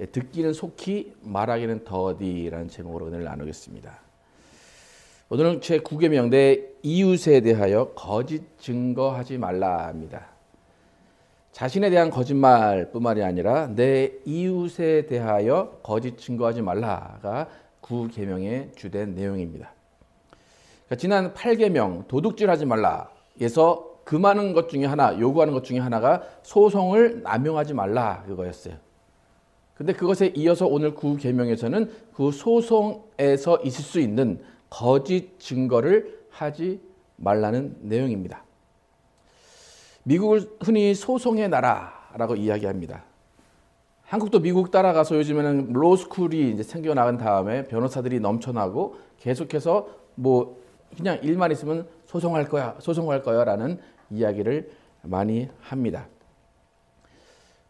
듣기는 속히 말하기는 더디라는 제목으로 오늘 나누겠습니다. 오늘은 제9계명 내 이웃에 대하여 거짓 증거하지 말라입니다. 자신에 대한 거짓말뿐만이 아니라 내 이웃에 대하여 거짓 증거하지 말라가 9계명의 주된 내용입니다. 그러니까 지난 8계명 도둑질하지 말라에서 금하는 것 중에 하나, 요구하는 것 중에 하나가 소송을 남용하지 말라 그거였어요. 근데 그것에 이어서 오늘 9계명에서는 그 소송에서 있을 수 있는 거짓 증거를 하지 말라는 내용입니다. 미국을 흔히 소송의 나라라고 이야기합니다. 한국도 미국 따라가서 요즘에는 로스쿨이 이제 생겨나간 다음에 변호사들이 넘쳐나고 계속해서 뭐 그냥 일만 있으면 소송할 거야라는 이야기를 많이 합니다.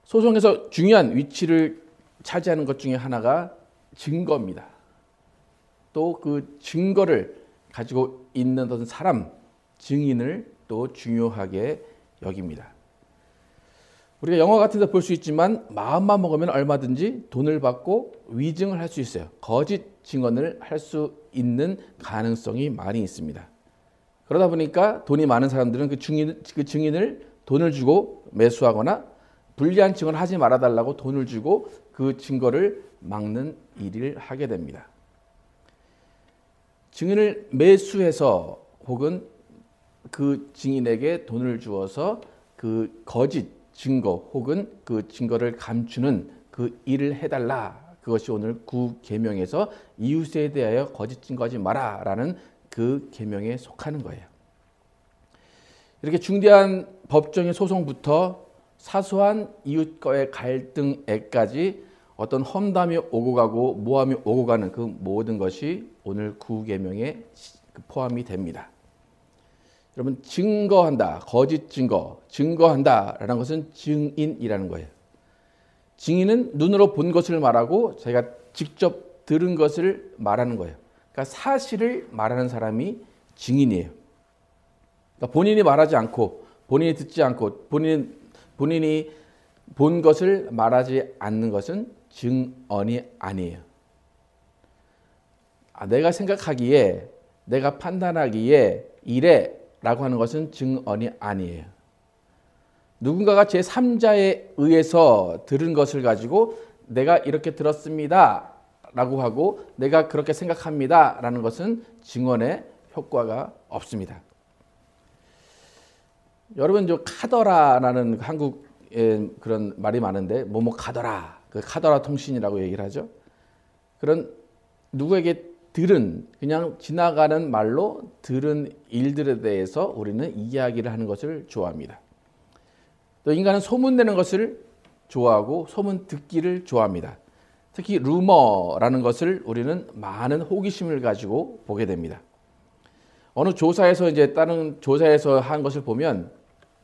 소송에서 중요한 위치를 차지하는 것 중에 하나가 증거입니다. 또 그 증거를 가지고 있는 어떤 사람, 증인을 또 중요하게 여깁니다. 우리가 영화 같은 데 볼 수 있지만 마음만 먹으면 얼마든지 돈을 받고 위증을 할 수 있어요. 거짓 증언을 할 수 있는 가능성이 많이 있습니다. 그러다 보니까 돈이 많은 사람들은 그 증인을 돈을 주고 매수하거나 불리한 증언을 하지 말아달라고 돈을 주고 그 증거를 막는 일을 하게 됩니다. 증인을 매수해서 혹은 그 증인에게 돈을 주어서 그 거짓 증거 혹은 그 증거를 감추는 그 일을 해달라. 그것이 오늘 9계명에서 이웃에 대하여 거짓 증거하지 마라라는 그 계명에 속하는 거예요. 이렇게 중대한 법정의 소송부터 사소한 이웃과의 갈등에까지 어떤 험담이 오고 가고 모함이 오고 가는 그 모든 것이 오늘 9계명에 포함이 됩니다. 여러분, 증거한다, 거짓 증거, 증거한다라는 것은 증인이라는 거예요. 증인은 눈으로 본 것을 말하고 자기가 직접 들은 것을 말하는 거예요. 그러니까 사실을 말하는 사람이 증인이에요. 그러니까 본인이 말하지 않고 본인이 듣지 않고 본인이 본 것을 말하지 않는 것은 증언이 아니에요. 내가 생각하기에, 내가 판단하기에 이래 라고 하는 것은 증언이 아니에요. 누군가가 제3자에 의해서 들은 것을 가지고 내가 이렇게 들었습니다 라고 하고 내가 그렇게 생각합니다 라는 것은 증언의 효과가 없습니다. 여러분, 저 카더라라는 한국에 그런 말이 많은데 뭐뭐 카더라, 그 카더라 통신이라고 얘기를 하죠. 그런 누구에게 들은, 그냥 지나가는 말로 들은 일들에 대해서 우리는 이야기를 하는 것을 좋아합니다. 또 인간은 소문내는 것을 좋아하고 소문 듣기를 좋아합니다. 특히 루머라는 것을 우리는 많은 호기심을 가지고 보게 됩니다. 어느 조사에서 다른 조사에서 한 것을 보면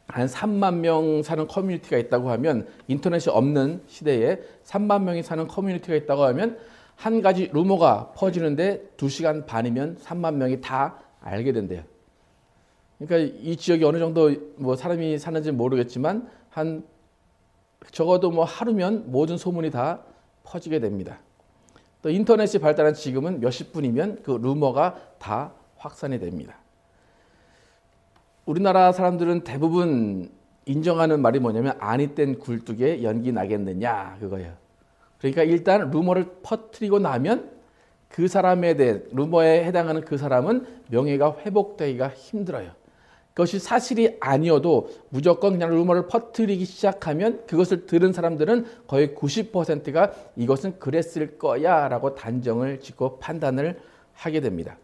한 3만 명 사는 커뮤니티가 있다고 하면, 인터넷이 없는 시대에 3만 명이 사는 커뮤니티가 있다고 하면 한 가지 루머가 퍼지는데 2시간 반이면 3만 명이 다 알게 된대요. 그러니까 이 지역이 어느 정도 뭐 사람이 사는지 모르겠지만 한 적어도 뭐 하루면 모든 소문이 다 퍼지게 됩니다. 또 인터넷이 발달한 지금은 몇십 분이면 그 루머가 다 확산이 됩니다. 우리나라 사람들은 대부분 인정하는 말이 뭐냐면 아니 땐 굴뚝에 연기 나겠느냐 그거예요. 그러니까 일단 루머를 퍼뜨리고 나면 그 사람에 대해, 루머에 해당하는 그 사람은 명예가 회복되기가 힘들어요. 그것이 사실이 아니어도 무조건 그냥 루머를 퍼뜨리기 시작하면 그것을 들은 사람들은 거의 90%가 이것은 그랬을 거야 라고 단정을 짓고 판단을 하게 됩니다.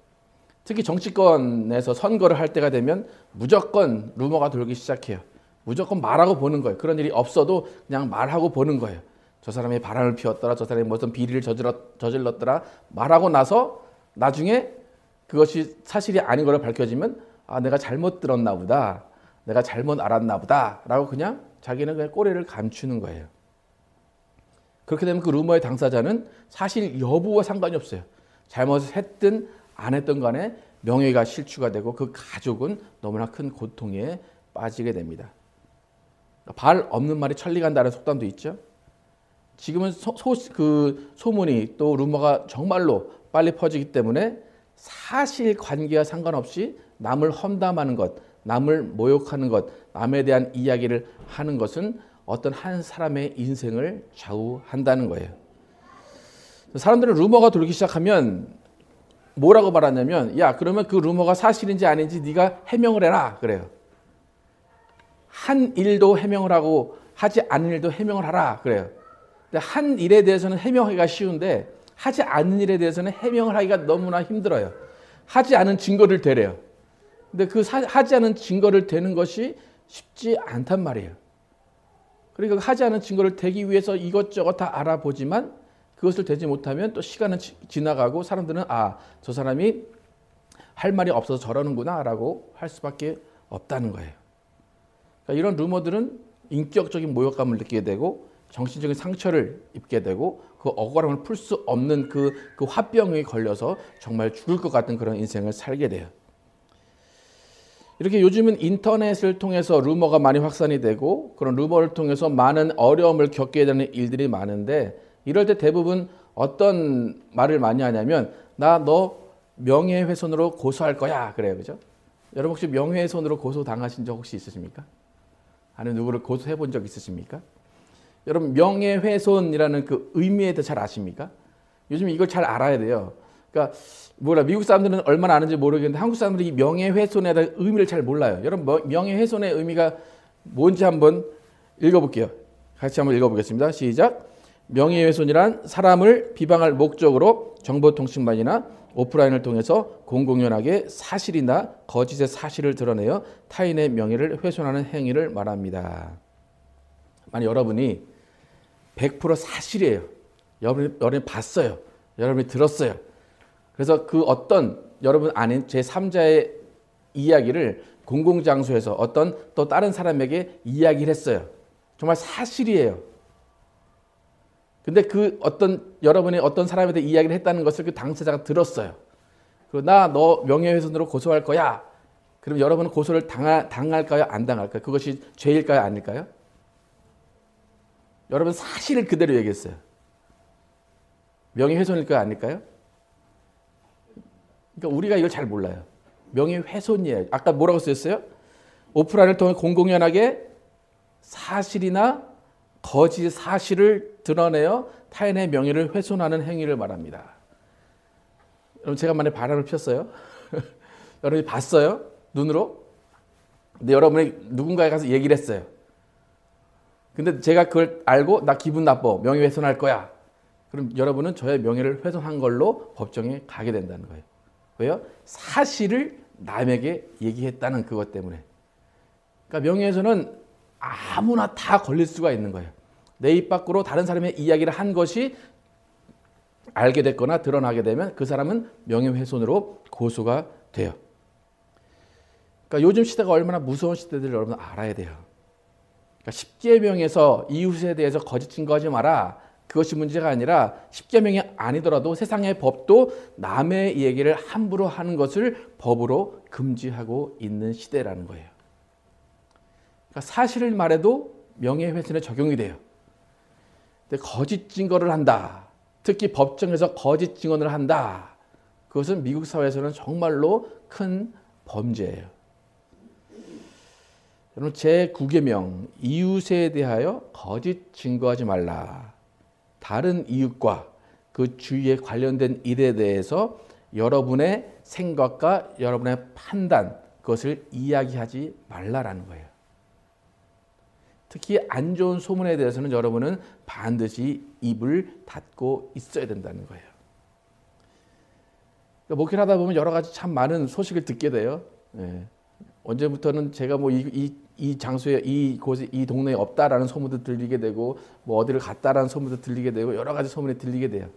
특히 정치권에서 선거를 할 때가 되면 무조건 루머가 돌기 시작해요. 무조건 말하고 보는 거예요. 그런 일이 없어도 그냥 말하고 보는 거예요. 저 사람이 바람을 피웠더라, 저 사람이 무슨 비리를 저질렀더라 말하고 나서 나중에 그것이 사실이 아닌 걸로 밝혀지면 내가 잘못 들었나 보다, 내가 잘못 알았나 보다 라고 그냥 자기는 그냥 꼬리를 감추는 거예요. 그렇게 되면 그 루머의 당사자는 사실 여부와 상관이 없어요. 잘못을 했든 안 했던 간에 명예가 실추가 되고 그 가족은 너무나 큰 고통에 빠지게 됩니다. 발 없는 말이 천리 간다는 속담도 있죠. 지금은 그 소문이 또 루머가 정말로 빨리 퍼지기 때문에 사실 관계와 상관없이 남을 험담하는 것, 남을 모욕하는 것, 남에 대한 이야기를 하는 것은 어떤 한 사람의 인생을 좌우한다는 거예요. 사람들은 루머가 돌기 시작하면 뭐라고 말하냐면, 야, 그러면 그 루머가 사실인지 아닌지 네가 해명을 해라 그래요. 한 일도 해명을 하고 하지 않은 일도 해명을 하라 그래요. 근데 한 일에 대해서는 해명하기가 쉬운데 하지 않은 일에 대해서는 해명을 하기가 너무나 힘들어요. 하지 않은 증거를 대래요. 근데 그 하지 않은 증거를 대는 것이 쉽지 않단 말이에요. 그러니까 하지 않은 증거를 대기 위해서 이것저것 다 알아보지만 그것을 대지 못하면 또 시간은 지나가고 사람들은 아, 저 사람이 할 말이 없어서 저러는구나 라고 할 수밖에 없다는 거예요. 그러니까 이런 루머들은 인격적인 모욕감을 느끼게 되고 정신적인 상처를 입게 되고 그 억울함을 풀 수 없는 그 화병에 걸려서 정말 죽을 것 같은 그런 인생을 살게 돼요. 이렇게 요즘은 인터넷을 통해서 루머가 많이 확산이 되고 그런 루머를 통해서 많은 어려움을 겪게 되는 일들이 많은데 이럴 때 대부분 어떤 말을 많이 하냐면 나 너 명예훼손으로 고소할 거야 그래요. 그죠? 여러분 혹시 명예훼손으로 고소당하신 적 혹시 있으십니까? 아니면 누구를 고소해 본 적 있으십니까? 여러분 명예훼손이라는 그 의미에 대해 잘 아십니까? 요즘 이걸 잘 알아야 돼요. 그러니까 미국 사람들은 얼마나 아는지 모르겠는데 한국 사람들이 이 명예훼손에 대한 의미를 잘 몰라요. 여러분 명예훼손의 의미가 뭔지 한번 읽어볼게요. 같이 한번 읽어보겠습니다. 시작. 명예훼손이란 사람을 비방할 목적으로 정보통신망이나 오프라인을 통해서 공공연하게 사실이나 거짓의 사실을 드러내어 타인의 명예를 훼손하는 행위를 말합니다. 만약 여러분이 100% 사실이에요. 여러분이 봤어요. 여러분이 들었어요. 그래서 그 어떤 여러분 아닌 제3자의 이야기를 공공장소에서 어떤 또 다른 사람에게 이야기를 했어요. 정말 사실이에요. 근데 그 여러분이 어떤 사람에 대해 이야기를 했다는 것을 그 당사자가 들었어요. 그리고 나 너 명예훼손으로 고소할 거야. 그럼 여러분은 고소를 당할까요? 안 당할까요? 그것이 죄일까요? 아닐까요? 여러분 사실을 그대로 얘기했어요. 명예훼손일까요? 아닐까요? 그러니까 우리가 이걸 잘 몰라요. 명예훼손이에요. 아까 뭐라고 쓰였어요? 오프라인을 통해 공공연하게 사실이나 거짓 사실을 드러내어 타인의 명예를 훼손하는 행위를 말합니다. 여러분 제가 만약에 바람을 폈어요. 여러분이 봤어요. 눈으로. 근데 여러분이 누군가에 가서 얘기를 했어요. 근데 제가 그걸 알고 나 기분 나빠. 명예훼손할 거야. 그럼 여러분은 저의 명예를 훼손한 걸로 법정에 가게 된다는 거예요. 왜요? 사실을 남에게 얘기했다는 그것 때문에. 그러니까 명예훼손은 아무나 다 걸릴 수가 있는 거예요. 내 입 밖으로 다른 사람의 이야기를 한 것이 알게 됐거나 드러나게 되면 그 사람은 명예훼손으로 고소가 돼요. 그러니까 요즘 시대가 얼마나 무서운 시대들을 여러분 알아야 돼요. 그러니까 십계명에서 이웃에 대해서 거짓 증거하지 마라. 그것이 문제가 아니라 십계명이 아니더라도 세상의 법도 남의 얘기를 함부로 하는 것을 법으로 금지하고 있는 시대라는 거예요. 그러니까 사실을 말해도 명예훼손에 적용이 돼요. 근데 거짓 증거를 한다. 특히 법정에서 거짓 증언을 한다. 그것은 미국 사회에서는 정말로 큰 범죄예요. 여러분 제9계명 이웃에 대하여 거짓 증거하지 말라. 다른 이웃과 그 주위에 관련된 일에 대해서 여러분의 생각과 여러분의 판단 그것을 이야기하지 말라라는 거예요. 특히 안 좋은 소문에 대해서는 여러분은 반드시 입을 닫고 있어야 된다는 거예요. 그러니까 목회를 하다 보면 여러 가지 참 많은 소식을 듣게 돼요. 예. 언제부터는 제가 뭐 이 장소에 이곳에 이 동네에 없다라는 소문도 들리게 되고 뭐 어디를 갔다라는 소문도 들리게 되고 여러 가지 소문이 들리게 돼요.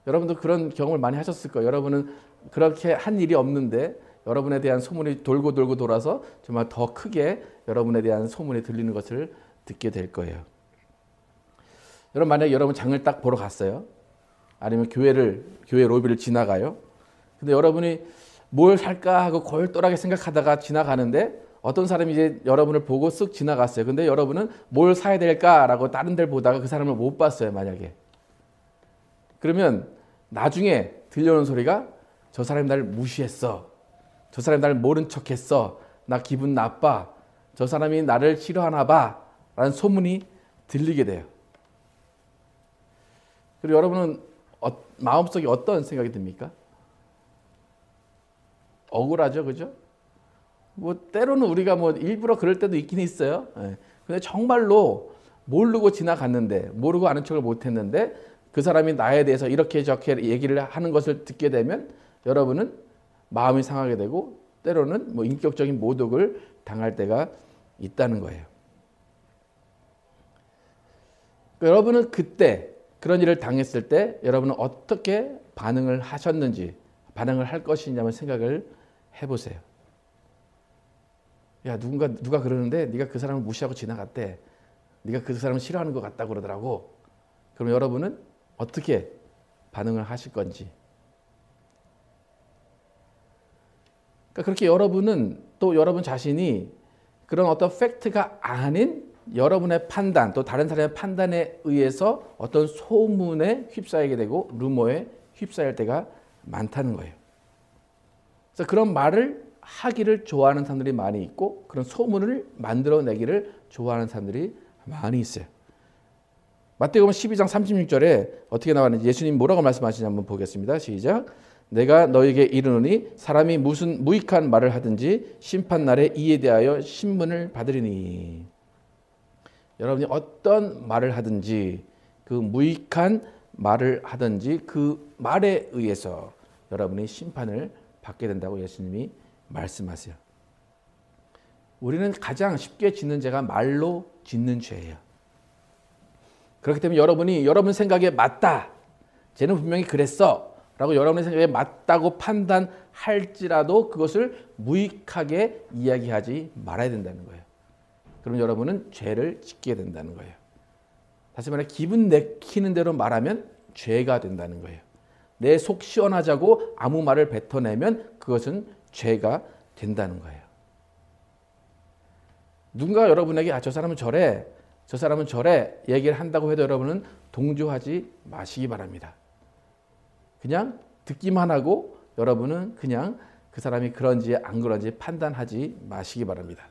여러분도 그런 경험을 많이 하셨을 거예요. 여러분은 그렇게 한 일이 없는데 여러분에 대한 소문이 돌고 돌아서 정말 더 크게 여러분에 대한 소문이 들리는 것을 듣게 될 거예요. 여러분 만약에 여러분 장을 딱 보러 갔어요. 아니면 교회 로비를 지나가요. 근데 여러분이 뭘 살까 하고 골똘하게 생각하다가 지나가는데 어떤 사람이 이제 여러분을 보고 쓱 지나갔어요. 근데 여러분은 뭘 사야 될까라고 다른 데를 보다가 그 사람을 못 봤어요, 만약에. 그러면 나중에 들려오는 소리가 저 사람이 날 무시했어. 저 사람이 날 모른 척했어. 나 기분 나빠. 저 사람이 나를 싫어하나 봐. 라는 소문이 들리게 돼요. 그리고 여러분은 마음속에 어떤 생각이 듭니까? 억울하죠, 그죠? 뭐 때로는 우리가 뭐 일부러 그럴 때도 있긴 있어요. 예. 근데 정말로 모르고 지나갔는데, 모르고 아는 척을 못했는데 그 사람이 나에 대해서 이렇게 저렇게 얘기를 하는 것을 듣게 되면 여러분은 마음이 상하게 되고 때로는 뭐 인격적인 모독을 당할 때가 있다는 거예요. 여러분은 그때 그런 일을 당했을 때 여러분은 어떻게 반응을 하셨는지, 반응을 할 것이냐 한번 생각을 해보세요. 야, 누가 그러는데 네가 그 사람을 무시하고 지나갔대. 네가 그 사람을 싫어하는 것 같다고 그러더라고. 그럼 여러분은 어떻게 반응을 하실 건지. 그러니까 그렇게 여러분은 또 여러분 자신이 그런 어떤 팩트가 아닌 여러분의 판단, 또 다른 사람의 판단에 의해서 어떤 소문에 휩싸이게 되고 루머에 휩싸일 때가 많다는 거예요. 그래서 그런 말을 하기를 좋아하는 사람들이 많이 있고 그런 소문을 만들어내기를 좋아하는 사람들이 많이 있어요. 마태복음 12장 36절에 어떻게 나왔는지 예수님 뭐라고 말씀하시는지 한번 보겠습니다. 시작. 내가 너에게 이르노니 사람이 무슨 무익한 말을 하든지 심판날에 이에 대하여 신문을 받으리니. 여러분이 어떤 말을 하든지 그 무익한 말을 하든지 그 말에 의해서 여러분이 심판을 받게 된다고 예수님이 말씀하세요. 우리는 가장 쉽게 짓는 죄가 말로 짓는 죄예요. 그렇기 때문에 여러분이 여러분 생각에 맞다. 쟤는 분명히 그랬어. 라고 여러분의 생각에 맞다고 판단할지라도 그것을 무익하게 이야기하지 말아야 된다는 거예요. 그럼 여러분은 죄를 짓게 된다는 거예요. 다시 말해 기분 내키는 대로 말하면 죄가 된다는 거예요. 내 속 시원하자고 아무 말을 뱉어내면 그것은 죄가 된다는 거예요. 누군가 여러분에게 저 사람은 저래, 저 사람은 저래 얘기를 한다고 해도 여러분은 동조하지 마시기 바랍니다. 그냥 듣기만 하고 여러분은 그냥 그 사람이 그런지 안 그런지 판단하지 마시기 바랍니다.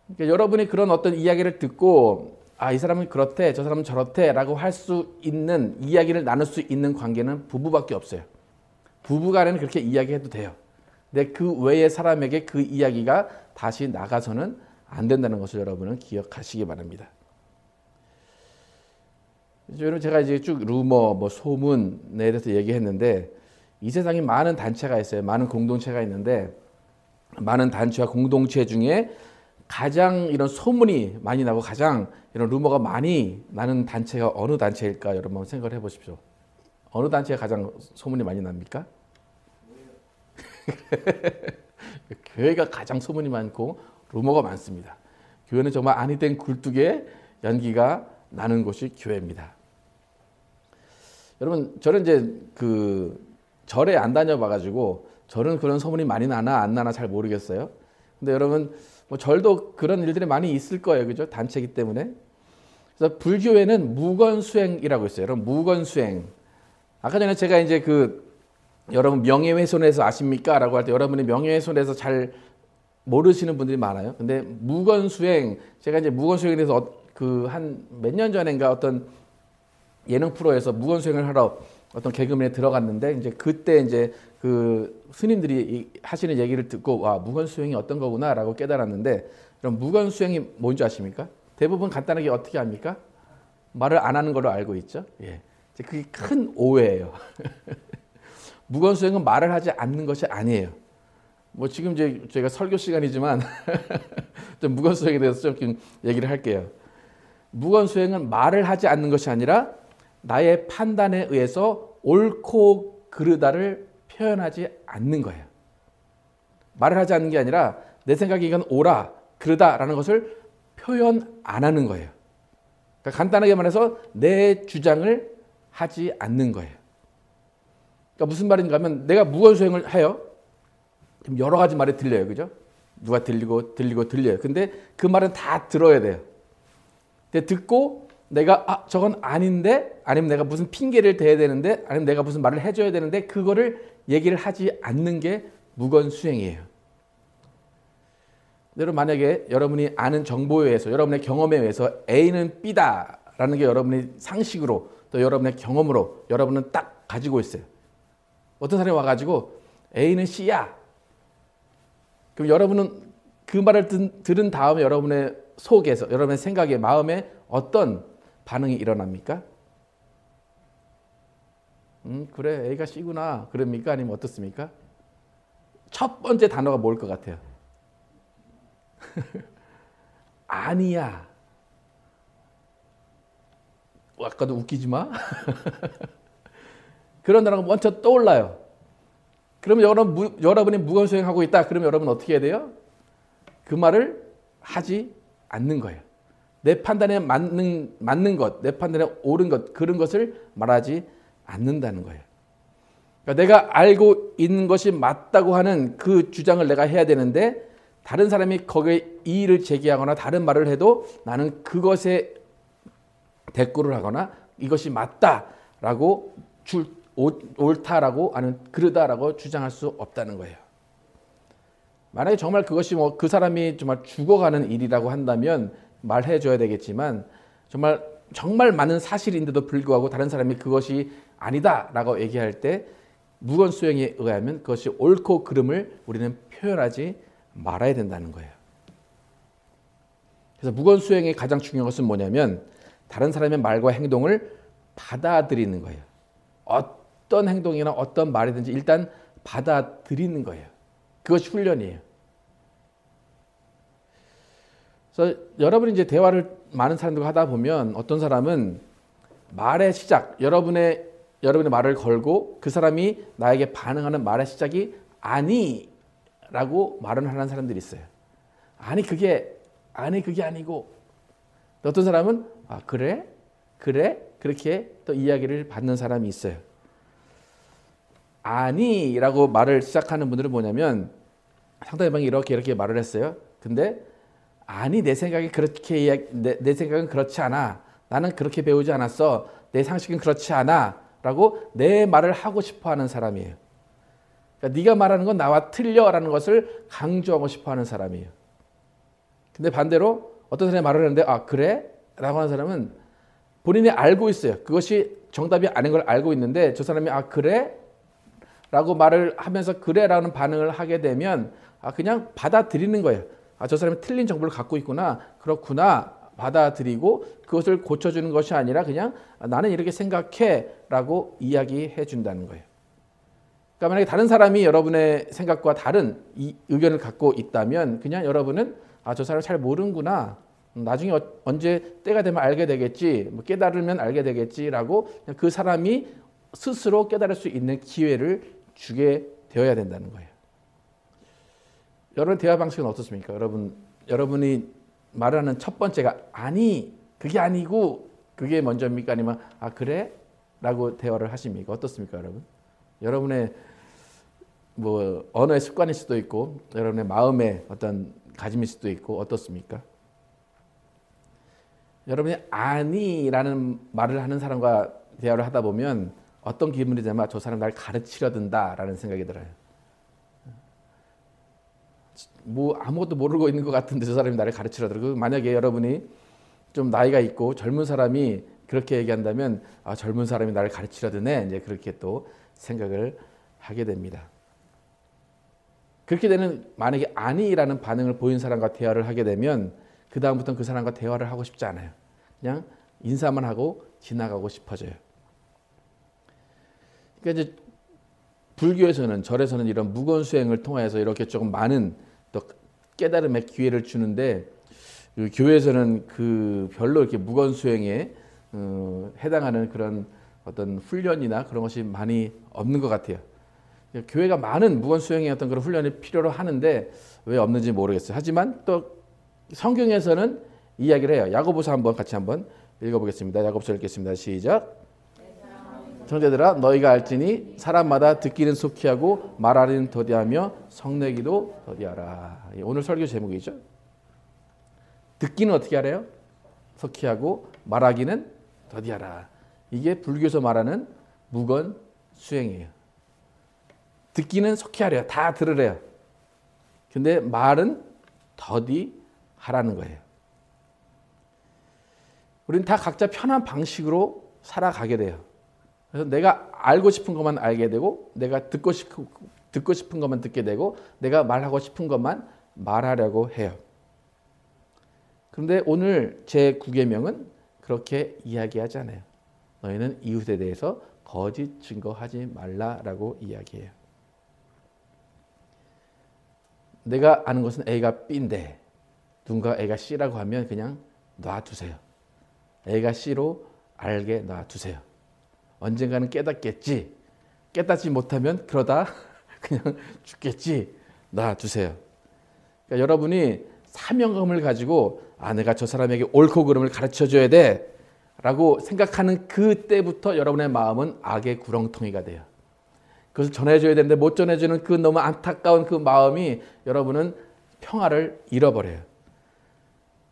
그러니까 여러분이 그런 어떤 이야기를 듣고 이 사람은 그렇대, 저 사람은 저렇대 라고 할 수 있는, 이야기를 나눌 수 있는 관계는 부부밖에 없어요. 부부간에는 그렇게 이야기해도 돼요. 근데 그 외의 사람에게 그 이야기가 다시 나가서는 안 된다는 것을 여러분은 기억하시기 바랍니다. 여러분 제가 이제 쭉 루머, 소문에 대해서 얘기했는데 이 세상에 많은 단체가 있어요. 많은 공동체가 있는데 많은 단체와 공동체 중에 가장 이런 소문이 많이 나고 가장 이런 루머가 많이 나는 단체가 어느 단체일까? 여러분 한번 생각을 해보십시오. 어느 단체가 가장 소문이 많이 납니까? 교회가 가장 소문이 많고 루머가 많습니다. 교회는 정말 아니 된 굴뚝에 연기가 나는 곳이 교회입니다. 여러분 저는 이제 그 절에 안 다녀봐가지고 절은 그런 소문이 많이 나나 안 나나 잘 모르겠어요. 근데 여러분 뭐 절도 그런 일들이 많이 있을 거예요, 그죠? 단체이기 때문에. 그래서 불교에는 무건수행이라고 있어요. 여러분 무건수행. 아까 전에 제가 이제 여러분 명예훼손에서 아십니까? 라고 할 때 여러분이 명예훼손에서 잘 모르시는 분들이 많아요. 근데 무건수행, 제가 이제 무건수행에 대해서 한 몇 년 전인가 어떤 예능 프로에서 무건수행을 하러 어떤 개그맨에 들어갔는데 이제 그때 이제 그 스님들이 하시는 얘기를 듣고 와 무건수행이 어떤 거구나라고 깨달았는데 그럼 무건수행이 뭔지 아십니까? 대부분 간단하게 어떻게 합니까? 말을 안 하는 걸로 알고 있죠. 예, 그게 큰 오해예요. 무건수행은 말을 하지 않는 것이 아니에요. 뭐 지금 이제 저희가 설교 시간이지만 좀 무건수행에 대해서 좀 얘기를 할게요. 무건수행은 말을 하지 않는 것이 아니라 나의 판단에 의해서 옳고 그르다를 표현하지 않는 거예요. 말을 하지 않는 게 아니라 내 생각에 이건 옳아, 그르다라는 것을 표현 안 하는 거예요. 그러니까 간단하게 말해서 내 주장을 하지 않는 거예요. 그러니까 무슨 말인가 하면 내가 무건수행을 해요. 여러 가지 말이 들려요. 그죠? 누가 들려요. 근데 그 말은 다 들어야 돼요. 근데 듣고 내가 저건 아닌데, 아니면 내가 무슨 핑계를 대야 되는데, 아니면 내가 무슨 말을 해줘야 되는데 그거를 얘기를 하지 않는 게 무건수행이에요. 여러분, 만약에 여러분이 아는 정보에 의해서, 여러분의 경험에 의해서 A는 B다라는 게 여러분의 상식으로, 또 여러분의 경험으로 여러분은 딱 가지고 있어요. 어떤 사람이 와가지고 A는 C야. 그럼 여러분은 그 말을 들은 다음에 여러분의 속에서, 여러분의 생각에, 마음에 어떤 반응이 일어납니까? 그래, A가 C구나. 그럽니까? 아니면 어떻습니까? 첫 번째 단어가 뭘 것 같아요? 아니야. 아까도 웃기지 마. 그런 단어가 먼저 떠올라요. 그러면 여러분이 무건수행하고 있다. 그러면 여러분은 어떻게 해야 돼요? 그 말을 하지 않는 거예요. 내 판단에 맞는 것, 내 판단에 옳은 것, 그런 것을 말하지 않는다는 거예요. 그러니까 내가 알고 있는 것이 맞다고 하는 그 주장을 내가 해야 되는데, 다른 사람이 거기에 이의를 제기하거나 다른 말을 해도 나는 그것에 대꾸를 하거나 이것이 맞다라고 옳다라고, 아니면 그러다라고 주장할 수 없다는 거예요. 만약에 정말 그것이 그 사람이 정말 죽어가는 일이라고 한다면 말해줘야 되겠지만, 정말 많은 사실인데도 불구하고 다른 사람이 그것이 아니다라고 얘기할 때 무건수행에 의하면 그것이 옳고 그름을 우리는 표현하지 말아야 된다는 거예요. 그래서 무건수행의 가장 중요한 것은 뭐냐면, 다른 사람의 말과 행동을 받아들이는 거예요. 어떤 행동이나 어떤 말이든지 일단 받아들이는 거예요. 그것이 훈련이에요. 그래서 여러분이 이제 대화를 많은 사람들과 하다 보면, 어떤 사람은 말의 시작, 여러분의 말을 걸고 그 사람이 나에게 반응하는 말의 시작이 아니라고 말을 하는 사람들이 있어요. 아니 그게 아니고. 어떤 사람은 그래 그렇게 또 이야기를 받는 사람이 있어요. 아니라고 말을 시작하는 분들은 뭐냐면, 상대방이 이렇게 말을 했어요. 근데 아니, 내 생각이 그렇게 내 생각은 그렇지 않아. 나는 그렇게 배우지 않았어. 내 상식은 그렇지 않아. 라고 내 말을 하고 싶어 하는 사람이에요. 그러니까 네가 말하는 건 나와 틀려라는 것을 강조하고 싶어 하는 사람이에요. 근데 반대로 어떤 사람이 말을 하는데 그래? 라고 하는 사람은 본인이 알고 있어요. 그것이 정답이 아닌 걸 알고 있는데, 저 사람이 그래? 라고 말을 하면서 그래라는 반응을 하게 되면 그냥 받아들이는 거예요. 저 사람이 틀린 정보를 갖고 있구나. 그렇구나. 받아들이고 그것을 고쳐주는 것이 아니라 그냥 나는 이렇게 생각해 라고 이야기해 준다는 거예요. 그러니까 만약에 다른 사람이 여러분의 생각과 다른 의견을 갖고 있다면 그냥 여러분은 저 사람 잘 모르는구나. 나중에 언제 때가 되면 알게 되겠지. 깨달으면 알게 되겠지라고 그냥 그 사람이 스스로 깨달을 수 있는 기회를 주게 되어야 된다는 거예요. 여러분 대화 방식은 어떻습니까? 여러분이 말하는 첫 번째가 아니, 그게 아니고 그게 먼저입니까? 아니면 그래? 라고 대화를 하십니까? 어떻습니까, 여러분? 여러분의 언어의 습관일 수도 있고 여러분의 마음의 어떤 가짐일 수도 있고 어떻습니까? 여러분이 아니라는 말을 하는 사람과 대화를 하다 보면 어떤 기분이 되면 저 사람 날 가르치려 든다라는 생각이 들어요. 아무것도 모르고 있는 것 같은데 저 사람이 나를 가르치려 들고, 만약에 여러분이 좀 나이가 있고 젊은 사람이 그렇게 얘기한다면 젊은 사람이 나를 가르치려 드네, 이제 그렇게 또 생각을 하게 됩니다. 그렇게 되는, 만약에 아니라는 반응을 보인 사람과 대화를 하게 되면 그 다음부터는 그 사람과 대화를 하고 싶지 않아요. 그냥 인사만 하고 지나가고 싶어져요. 그러니까 이제 불교에서는, 절에서는 이런 무건수행을 통해서 이렇게 조금 많은 또 깨달음의 기회를 주는데, 교회에서는 별로 이렇게 무건수행에 해당하는 그런 어떤 훈련이나 그런 것이 많이 없는 것 같아요. 교회가 많은 무건수행의 어떤 그런 훈련이 필요로 하는데 왜 없는지 모르겠어요. 하지만 또 성경에서는 이야기를 해요. 야고보서 같이 한번 읽어보겠습니다. 야고보서 읽겠습니다. 시작. 형제들아 너희가 알지니 사람마다 듣기는 속히 하고 말하기는 더디하며 성내기도 더디하라. 오늘 설교 제목이죠. 듣기는 어떻게 하래요? 속히 하고 말하기는 더디하라. 이게 불교에서 말하는 무건 수행이에요. 듣기는 속히 하래요. 다 들으래요. 근데 말은 더디 하라는 거예요. 우리는 다 각자 편한 방식으로 살아가게 돼요. 그래서 내가 알고 싶은 것만 알게 되고 내가 듣고 싶은 것만 듣게 되고 내가 말하고 싶은 것만 말하려고 해요. 그런데 오늘 제 9계명은 그렇게 이야기하지 않아요. 너희는 이웃에 대해서 거짓 증거하지 말라라고 이야기해요. 내가 아는 것은 A가 B인데 누군가 A가 C라고 하면 그냥 놔두세요. A가 C로 알게 놔두세요. 언젠가는 깨닫겠지. 깨닫지 못하면 그러다 그냥 죽겠지. 놔두세요. 그러니까 여러분이 사명감을 가지고 내가 저 사람에게 옳고 그름을 가르쳐줘야 돼 라고 생각하는 그때부터 여러분의 마음은 악의 구렁텅이가 돼요. 그것을 전해줘야 되는데 못 전해주는 그 너무 안타까운 그 마음이 여러분은 평화를 잃어버려요.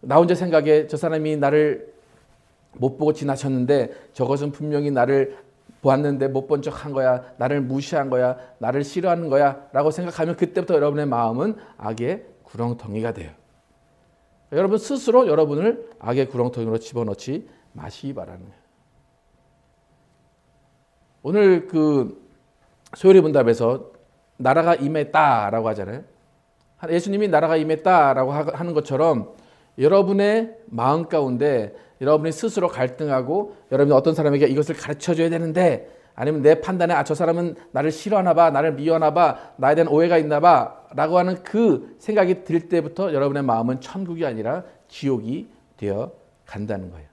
나 혼자 생각에 저 사람이 나를 못 보고 지나쳤는데 저것은 분명히 나를 보았는데 못 본 척 한 거야. 나를 무시한 거야. 나를 싫어하는 거야 라고 생각하면 그때부터 여러분의 마음은 악의 구렁텅이가 돼요. 여러분 스스로 여러분을 악의 구렁텅이로 집어넣지 마시기 바라는 거예요. 오늘 그 소요리 문답에서 나라가 임했다라고 하잖아요. 예수님이 나라가 임했다라고 하는 것처럼 여러분의 마음 가운데 여러분이 스스로 갈등하고 여러분이 어떤 사람에게 이것을 가르쳐줘야 되는데 아니면 내 판단에 저 사람은 나를 싫어하나 봐, 나를 미워하나 봐, 나에 대한 오해가 있나 봐 라고 하는 그 생각이 들 때부터 여러분의 마음은 천국이 아니라 지옥이 되어 간다는 거예요.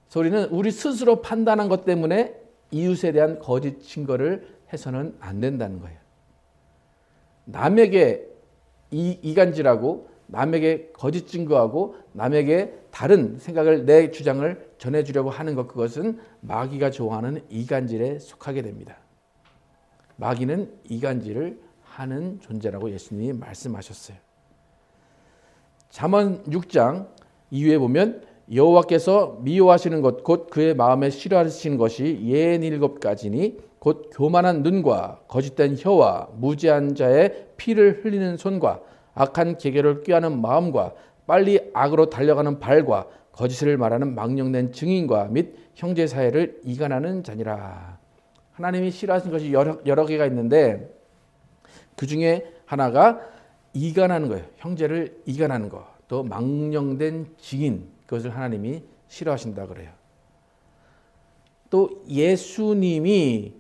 그래서 우리는 우리 스스로 판단한 것 때문에 이웃에 대한 거짓 증거를 해서는 안 된다는 거예요. 남에게 이간질하고 남에게 거짓 증거하고 남에게 다른 생각을 내 주장을 전해주려고 하는 것 그것은 마귀가 좋아하는 이간질에 속하게 됩니다. 마귀는 이간질을 하는 존재라고 예수님이 말씀하셨어요. 잠언 6장 이후에 보면 여호와께서 미워하시는 것 곧 그의 마음에 싫어하시는 것이 67가지니 곧 교만한 눈과 거짓된 혀와 무지한 자의 피를 흘리는 손과 악한 계계를 꾀하는 마음과 빨리 악으로 달려가는 발과 거짓을 말하는 망령된 증인과 및 형제 사이를 이간하는 자니라. 하나님이 싫어하시는 것이 여러 개가 있는데 그 중에 하나가 이간하는 거예요. 형제를 이간하는 것. 또 망령된 증인 그것을 하나님이 싫어하신다 그래요. 또 예수님이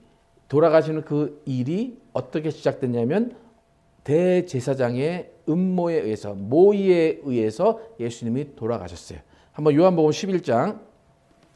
돌아가시는 그 일이 어떻게 시작됐냐면 대제사장의 음모에 의해서 모의에 의해서 예수님이 돌아가셨어요. 한번 요한복음 11장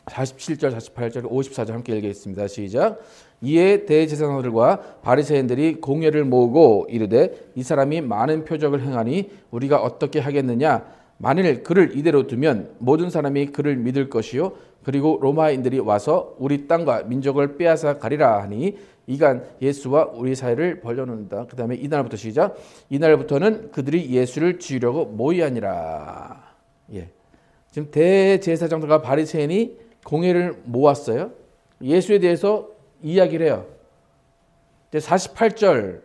47절, 48절, 54절 함께 읽겠습니다. 시작. 이에 대제사장들과 바리새인들이 공회를 모으고 이르되 이 사람이 많은 표적을 행하니 우리가 어떻게 하겠느냐? 만일 그를 이대로 두면 모든 사람이 그를 믿을 것이요 그리고 로마인들이 와서 우리 땅과 민족을 빼앗아 가리라 하니 이간 예수와 우리 사이를 벌려놓는다. 그 다음에 이날부터 시작. 이날부터는 그들이 예수를 죽이려고 모의하니라. 예. 지금 대제사장들과 바리새인이 공회를 모았어요. 예수에 대해서 이야기를 해요. 48절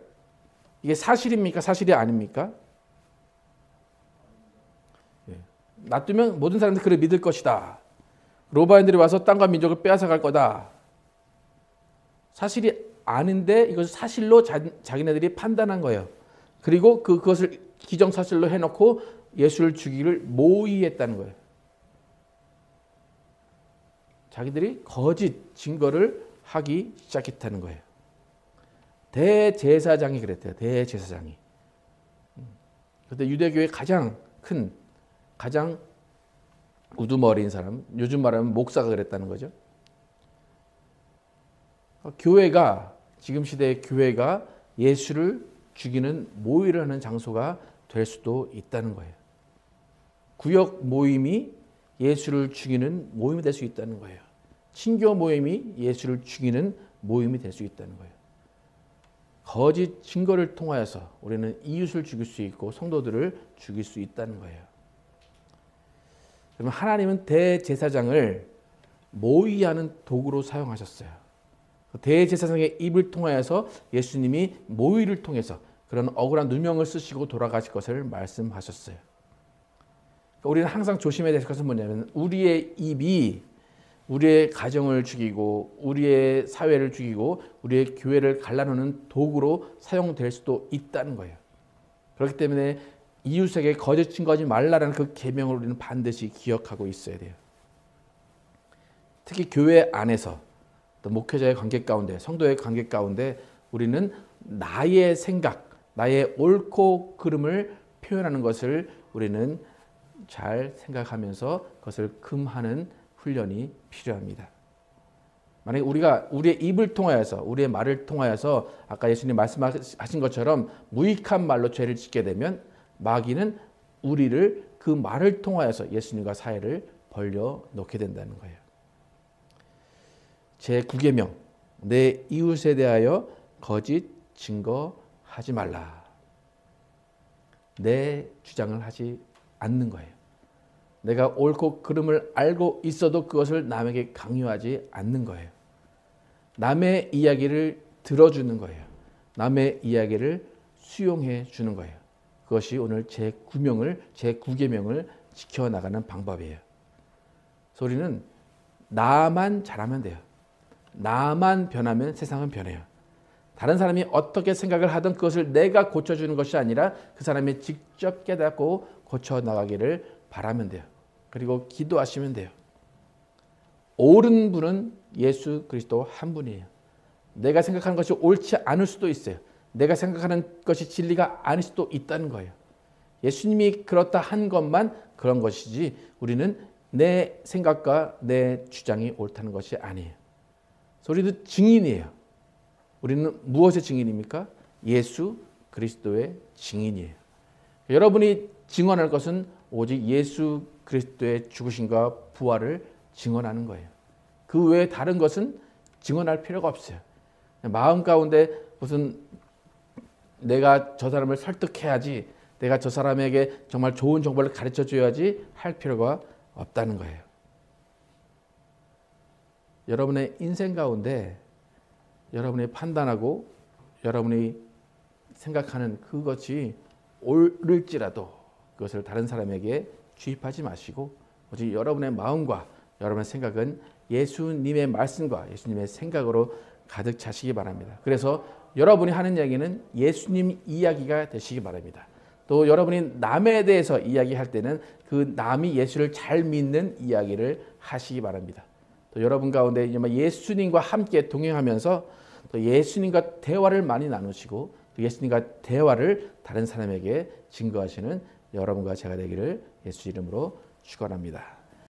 이게 사실입니까? 사실이 아닙니까? 놔두면 모든 사람들이 그를 믿을 것이다. 로마인들이 와서 땅과 민족을 빼앗아 갈 거다. 사실이 아닌데 이것을 사실로 자기네들이 판단한 거예요. 그리고 그것을 기정사실로 해놓고 예수를 죽이기를 모의했다는 거예요. 자기들이 거짓 증거를 하기 시작했다는 거예요. 대제사장이 그랬대요. 대제사장이. 그런데 유대교의 가장 큰 가장 우두머리인 사람, 요즘 말하면 목사가 그랬다는 거죠. 교회가 지금 시대의 교회가 예수를 죽이는 모의를 하는 장소가 될 수도 있다는 거예요. 구역 모임이 예수를 죽이는 모임이 될 수 있다는 거예요. 친교 모임이 예수를 죽이는 모임이 될 수 있다는 거예요. 거짓 증거를 통하여서 우리는 이웃을 죽일 수 있고 성도들을 죽일 수 있다는 거예요. 그러면 하나님은 대제사장을 모의하는 도구로 사용하셨어요. 대제사장의 입을 통하여서 예수님이 모의를 통해서 그런 억울한 누명을 쓰시고 돌아가실 것을 말씀하셨어요. 그러니까 우리는 항상 조심해야 될 것은 뭐냐면 우리의 입이 우리의 가정을 죽이고 우리의 사회를 죽이고 우리의 교회를 갈라놓는 도구로 사용될 수도 있다는 거예요. 그렇기 때문에 이웃에게 거짓 증거하지 말라라는 그 계명을 우리는 반드시 기억하고 있어야 돼요. 특히 교회 안에서 또 목회자의 관계 가운데 성도의 관계 가운데 우리는 나의 생각, 나의 옳고 그름을 표현하는 것을 우리는 잘 생각하면서 그것을 금하는 훈련이 필요합니다. 만약에 우리가 우리의 입을 통하여서 우리의 말을 통하여서 아까 예수님 말씀하신 것처럼 무익한 말로 죄를 짓게 되면 마귀는 우리를 그 말을 통하여서 예수님과 사이를 벌려놓게 된다는 거예요. 제9계명 내 이웃에 대하여 거짓 증거하지 말라. 내 주장을 하지 않는 거예요. 내가 옳고 그름을 알고 있어도 그것을 남에게 강요하지 않는 거예요. 남의 이야기를 들어주는 거예요. 남의 이야기를 수용해 주는 거예요. 그것이 오늘 제9계명을 지켜나가는 방법이에요. 그래서 우리는 나만 잘하면 돼요. 나만 변하면 세상은 변해요. 다른 사람이 어떻게 생각을 하든 그것을 내가 고쳐주는 것이 아니라 그 사람이 직접 깨닫고 고쳐나가기를 바라면 돼요. 그리고 기도하시면 돼요. 옳은 분은 예수 그리스도 한 분이에요. 내가 생각하는 것이 옳지 않을 수도 있어요. 내가 생각하는 것이 진리가 아닐 수도 있다는 거예요. 예수님이 그렇다 한 것만 그런 것이지 우리는 내 생각과 내 주장이 옳다는 것이 아니에요. 그래서 우리도 증인이에요. 우리는 무엇의 증인입니까? 예수 그리스도의 증인이에요. 여러분이 증언할 것은 오직 예수 그리스도의 죽으심과 부활을 증언하는 거예요. 그 외에 다른 것은 증언할 필요가 없어요. 마음 가운데 무슨 내가 저 사람을 설득해야지, 내가 저 사람에게 정말 좋은 정보를 가르쳐 줘야지 할 필요가 없다는 거예요. 여러분의 인생 가운데 여러분이 판단하고 여러분이 생각하는 그것이 옳을지라도 그것을 다른 사람에게 주입하지 마시고 오직 여러분의 마음과 여러분의 생각은 예수님의 말씀과 예수님의 생각으로 가득 차시기 바랍니다. 그래서 여러분이 하는 이야기는 예수님 이야기가 되시기 바랍니다. 또 여러분이 남에 대해서 이야기할 때는 그 남이 예수를 잘 믿는 이야기를 하시기 바랍니다. 또 여러분 가운데 예수님과 함께 동행하면서 또 예수님과 대화를 많이 나누시고 또 예수님과 대화를 다른 사람에게 증거하시는 여러분과 제가 되기를 예수 이름으로 축원합니다.